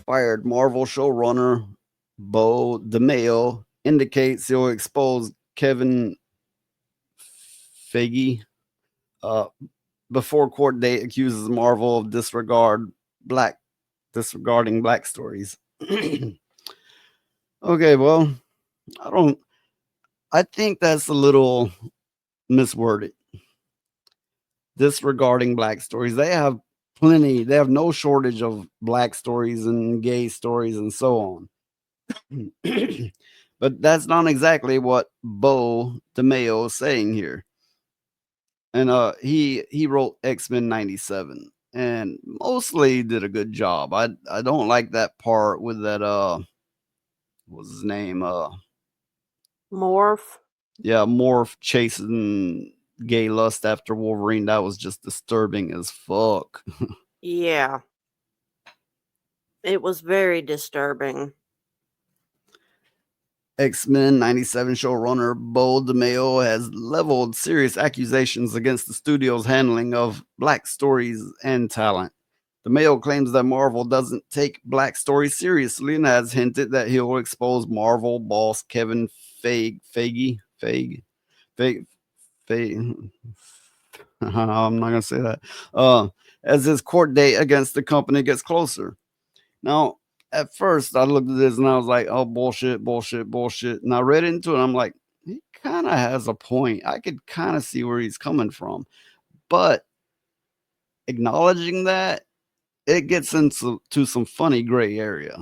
inspired Marvel showrunner Beau DeMayo indicates he'll expose Kevin Feige uh, before court date accuses Marvel of black disregarding black stories. Okay, well, I don't. I think that's a little misworded. Disregarding black stories, they have plenty. They have no shortage of black stories and gay stories and so on. But that's not exactly what Beau DeMayo is saying here. And he wrote X-Men 97 and mostly did a good job. I don't like that part with that what's his name? Morph. Yeah, Morph chasing gay lust after Wolverine. That was just disturbing as fuck. Yeah, it was very disturbing. X-Men 97 showrunner Beau DeMayo has leveled serious accusations against the studio's handling of black stories and talent. DeMayo claims that Marvel doesn't take black stories seriously and has hinted that he'll expose Marvel boss Kevin Feige, Feige, I'm not gonna say that. As his court date against the company gets closer. Now, at first, I looked at this and I was like, "Oh, bullshit, bullshit, bullshit." And I read into it. I'm like, he kind of has a point. I could kind of see where he's coming from, but acknowledging that, it gets into some funny gray area.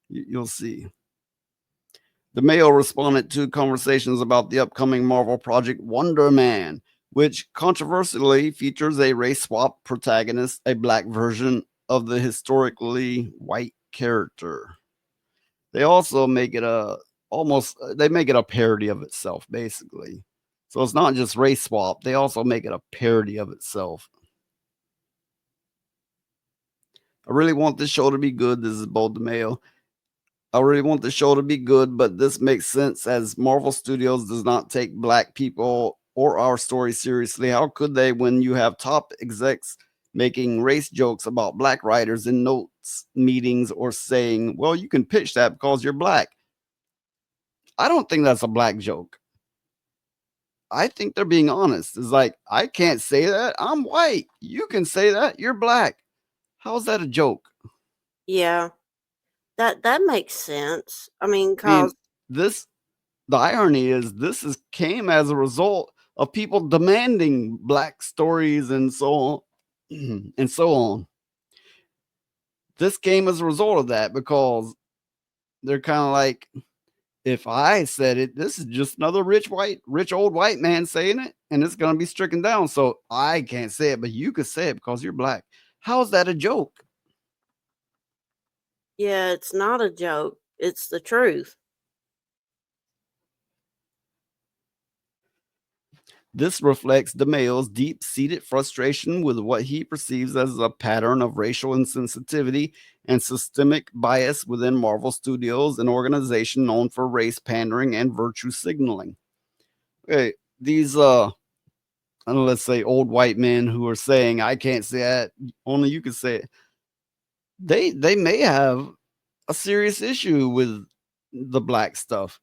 You'll see. The Mayo responded to conversations about the upcoming Marvel project Wonder Man, which controversially features a race swap protagonist, a black version of the historically white character. They also make it they make it a parody of itself, basically. So it's not just race swap, they also make it a parody of itself. I really want this show to be good. This is Beau DeMayo. I really want the show to be good, but this makes sense as Marvel Studios does not take black people or our story seriously. How could they when you have top execs making race jokes about black writers in notes meetings or saying, well, you can pitch that because you're black? I don't think that's a black joke. I think they're being honest. It's like, I can't say that. I'm white. You can say that. You're black. How's that a joke? Yeah, that makes sense. I mean, I mean, cause this the irony is this is came as a result of people demanding black stories and so on and so on. This came as a result of that because they're kind of like, if I said it, this is just another rich old white man saying it, and it's gonna be stricken down. So I can't say it, but you could say it because you're black. How is that a joke? yeah, it's not a joke. It's the truth. This reflects DeMayo's deep seated frustration with what he perceives as a pattern of racial insensitivity and systemic bias within Marvel Studios, an organization known for race pandering and virtue signaling. Okay, these let's say old white men who are saying I can't say that, only you can say it. They may have a serious issue with the black stuff.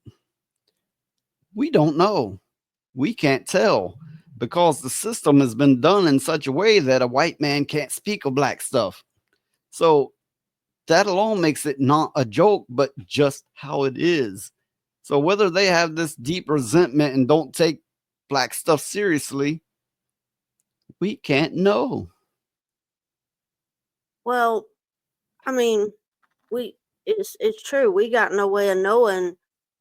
We don't know. We can't tell because the system has been done in such a way that a white man can't speak of black stuff. So that alone makes it not a joke, but just how it is. So whether they have this deep resentment and don't take black stuff seriously, we can't know. Well, I mean, we it's true. We got no way of knowing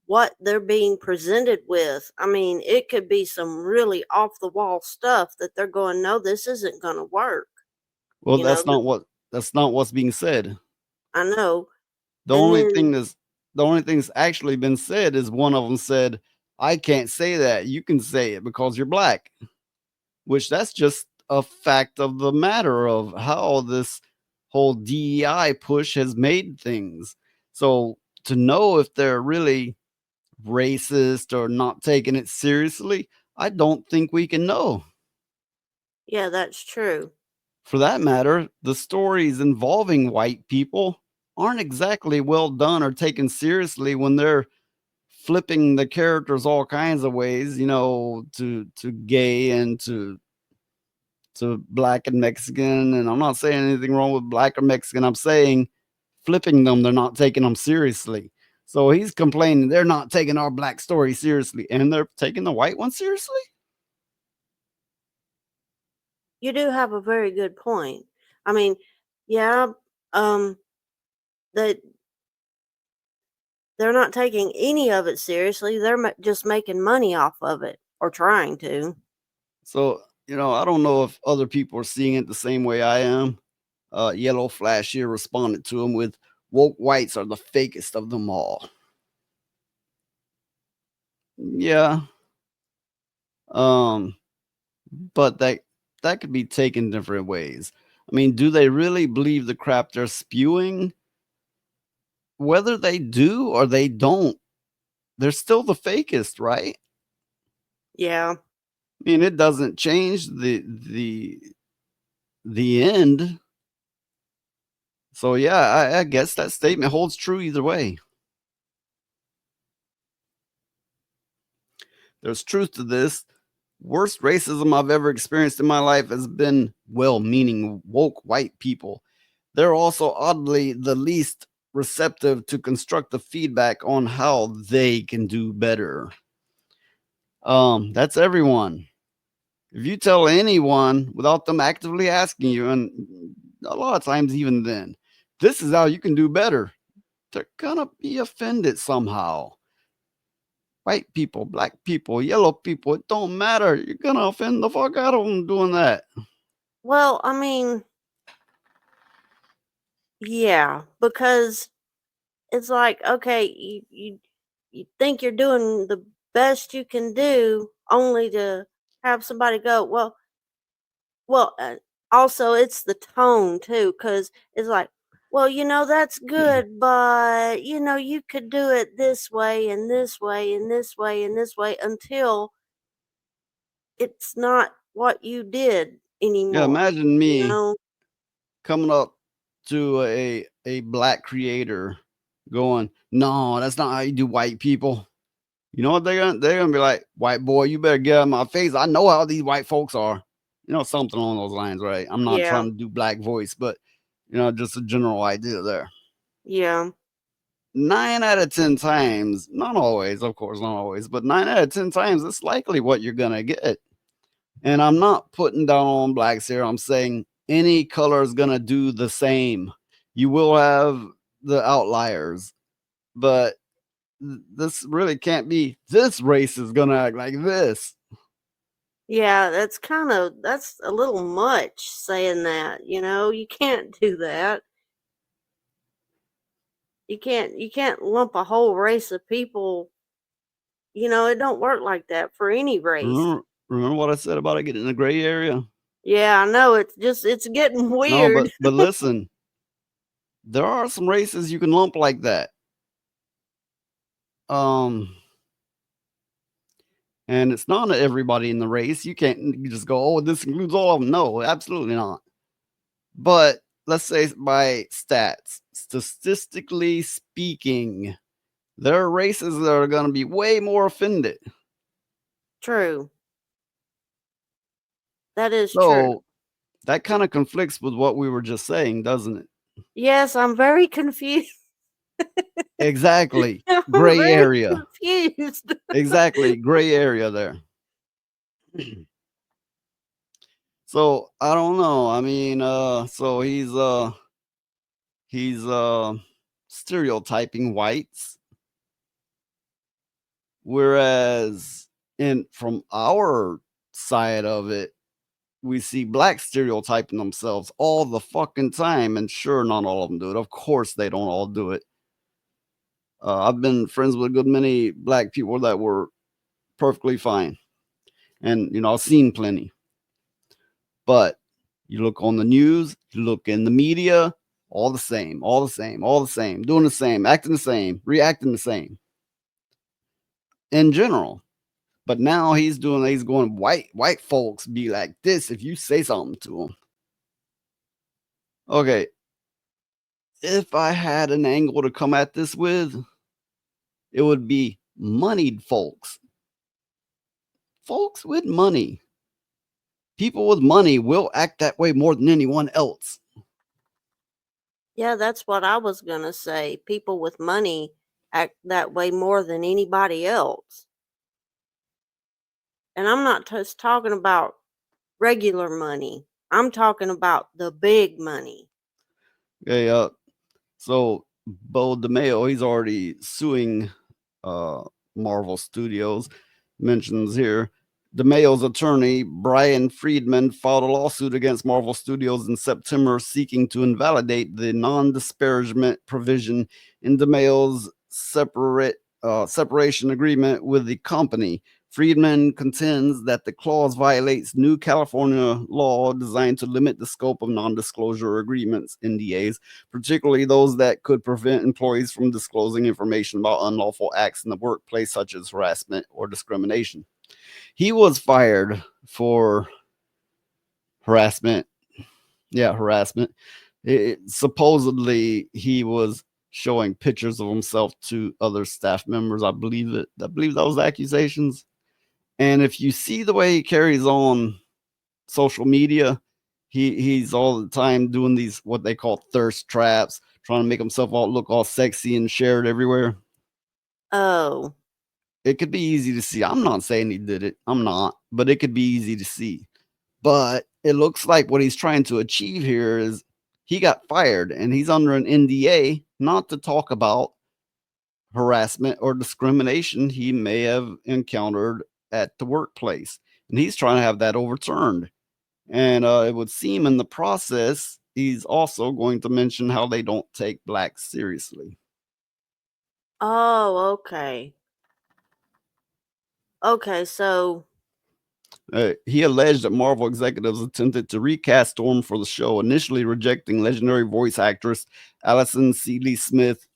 what they're being presented with. I mean, it could be some really off the wall stuff that they're going, no, this isn't going to work. Well, You know, that's not what's being said. I know. The And only then, thing that's the only thing that's actually been said is one of them said, "I can't say that. You can say it because you're black." Which that's just a fact of the matter of how this whole DEI push has made things. So to know if they're really racist or not taking it seriously, I don't think we can know. yeah, that's true. For that matter, the stories involving white people, aren't exactly well done or taken seriously when they're flipping the characters all kinds of ways, to gay and to black and Mexican. And I'm not saying anything wrong with black or Mexican. I'm saying flipping them, they're not taking them seriously. So he's complaining they're not taking our black story seriously, and they're taking the white one seriously. You do have a very good point. I mean, yeah, um, that they're not taking any of it seriously. They're just making money off of it or trying to. So I don't know if other people are seeing it the same way I am. Yellow Flash here responded to him with, "Woke whites are the fakest of them all." Yeah, um, but that could be taken different ways. I mean, do they really believe the crap they're spewing? Whether they do or they don't, they're still the fakest, right? Yeah. I mean, it doesn't change the end. So yeah, I guess that statement holds true either way. There's truth to this. Worst racism I've ever experienced in my life has been well meaning woke white people. They're also oddly the least receptive to constructive feedback on how they can do better. That's everyone. If you tell anyone without them actively asking you, and a lot of times even then, this is how you can do better, they're gonna be offended somehow. White people, black people, yellow people, it don't matter. You're gonna offend the fuck out of them doing that. Well, I mean, yeah, because it's like, okay, you think you're doing the best you can do, only to have somebody go, well, also it's the tone too, because it's like, well, that's good, but you could do it this way and this way and this way and this way until it's not what you did Yeah, anymore, imagine you me know? coming up to a black creator going, "No, that's not how you do white people." You know what they're gonna be like, "White boy, you better get out of my face. I know how these white folks are." Something along those lines, right? I'm not Yeah, trying to do black voice, but just a general idea there. yeah, 9 out of 10 times, not always, of course, not always, but 9 out of 10 times, it's likely what you're gonna get. And I'm not putting down on blacks here. I'm saying any color is gonna do the same. You will have the outliers, but this really can't be. This race is gonna act like this. yeah. That's a little much saying that. You can't do that. You can't lump a whole race of people. It don't work like that for any race. Remember what I said about it getting in the gray area? Yeah, I know. It's getting No, weird. but listen, there are some races you can lump like that. Um, and it's not everybody in the race. You just go, oh, this includes all of them. No, absolutely not. But let's say by stats, statistically speaking, there are races that are going to be way more offended. True. That is true. So that kind of conflicts with what we were just saying, doesn't it? Yes, I'm very confused. Exactly. I'm Gray very area. confused. Exactly. Gray area there. So I don't know. I mean, so he's stereotyping whites, whereas in from our side of it, we see blacks stereotyping themselves all the fucking time, and sure, not all of them do it. Of course, they don't all do it. I've been friends with a good many black people that were perfectly fine, and I've seen plenty. But you look on the news, you look in the media, all the same, all the same, all the same, doing the same, acting the same, reacting the same in general. But now he's going, white folks be like this if you say something to them. Okay, if I had an angle to come at this with, it would be moneyed folks. Folks with money. People with money will act that way more than anyone else. Yeah, that's what I was gonna say. People with money act that way more than anybody else. And I'm not just talking about regular money. I'm talking about the big money. Okay, so Beau DeMayo, he's already suing uh, Marvel Studios. Mentions here DeMayo's attorney, Brian Friedman, filed a lawsuit against Marvel Studios in September seeking to invalidate the non disparagement provision in DeMayo's separation agreement with the company. Friedman contends that the clause violates new California law designed to limit the scope of non disclosure agreements, NDAs, particularly those that could prevent employees from disclosing information about unlawful acts in the workplace, such as harassment or discrimination. He was fired for harassment. Yeah, harassment. Supposedly, he was showing pictures of himself to other staff members. I believe it. I believe those accusations. And if you see the way he carries on social media, he's all the time doing these what they call thirst traps, trying to make himself all look all sexy and shared everywhere. Oh, It could be easy to see. I'm not saying he did it. I'm not, but it could be easy to see. But it looks like what he's trying to achieve here is he got fired and he's under an NDA not to talk about harassment or discrimination he may have encountered at the workplace. And he's trying to have that overturned. And it would seem in the process, he's also going to mention how they don't take blacks seriously. oh, okay. Okay, so He alleged that Marvel executives attempted to recast Storm for the show, initially rejecting legendary voice actress Alison Seeley Smith,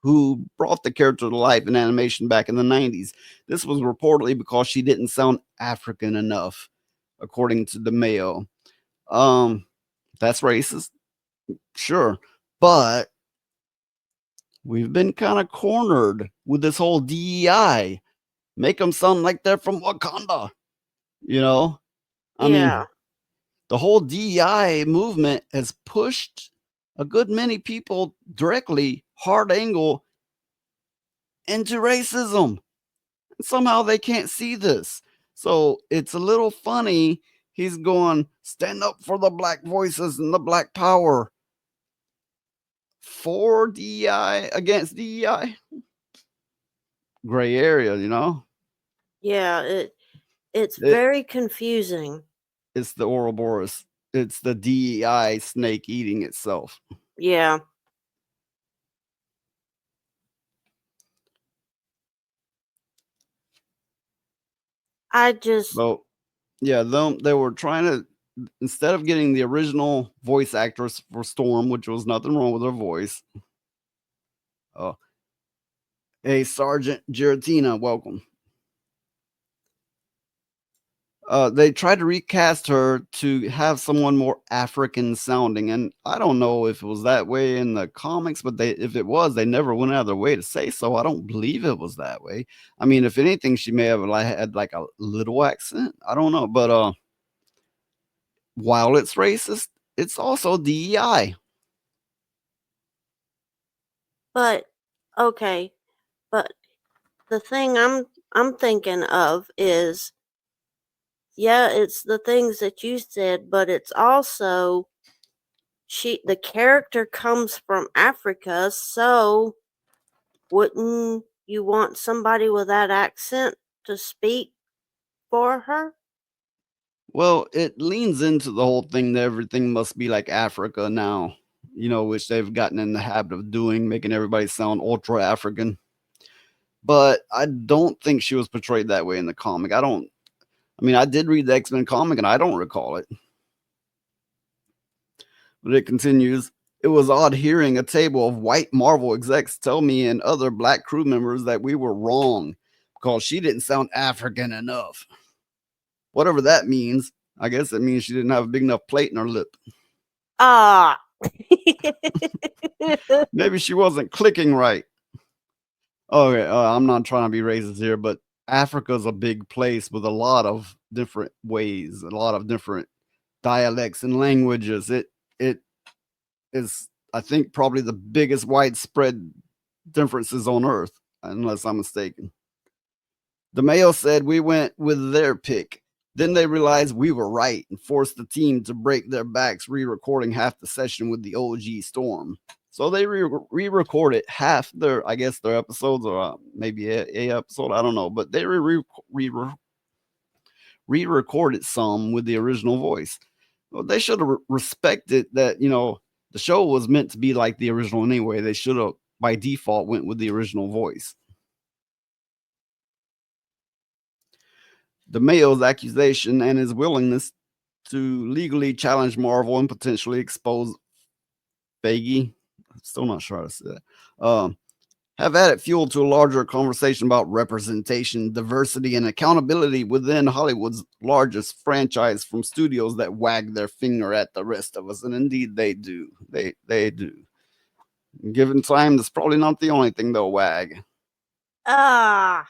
who brought the character to life in animation back in the 90s. This was reportedly because she didn't sound African enough, according to DeMayo. Um, that's racist, sure, but we've been kind of cornered with this whole DEI. Make them sound like they're from Wakanda, you know? I yeah, mean, the whole DEI movement has pushed a good many people directly, hard angle, into racism. And somehow they can't see this. So it's a little funny. He's going, stand up for the black voices and the black power for DEI, against DEI. Gray area, you know? yeah, it's It, very confusing. it's the Ouroboros. It's the DEI snake eating itself. Yeah. I just So yeah, they were trying to, instead of getting the original voice actress for Storm, which was nothing wrong with her voice. Oh, hey, Sergeant Giratina, welcome. They tried to recast her to have someone more African sounding, and I don't know if it was that way in the comics, but if it was, they never went out of their way to say so. I don't believe it was that way. I mean, if anything, she may have had like a little accent. I don't know, but while it's racist, it's also DEI. but okay, but the thing I'm thinking of is yeah, it's the things that you said, but it's also the character comes from Africa, so wouldn't you want somebody with that accent to speak for her? Well, it leans into the whole thing that everything must be like Africa now, which they've gotten in the habit of doing, making everybody sound ultra African. But I don't think she was portrayed that way in the comic. I mean, I did read the X-Men comic and I don't recall it. But it continues. It was odd hearing a table of white Marvel execs tell me and other black crew members that we were wrong because she didn't sound African enough. Whatever that means, I guess it means she didn't have a big enough plate in her lip. Ah. Maybe she wasn't clicking right. Okay, I'm not trying to be racist here, but Africa's a big place with a lot of different ways, a lot of different dialects and languages. It is, I think, probably the biggest widespread differences on Earth, unless I'm mistaken. DeMayo said we went with their pick. Then they realized we were right and forced the team to break their backs, re-recording half the session with the OG Storm. So they re-recorded half their, I guess, their episodes, or maybe a episode, I don't know, but they re-recorded some with the original voice. Well, they should have respected that. The show was meant to be like the original anyway. They should have, by default, went with the original voice. DeMayo's accusation and his willingness to legally challenge Marvel and potentially expose Feige, I'm still not sure how to say that, have added fuel to a larger conversation about representation, diversity, and accountability within Hollywood's largest franchise, from studios that wag their finger at the rest of us. And indeed, they do. They do. Given time, that's probably not the only thing they'll wag. Ah.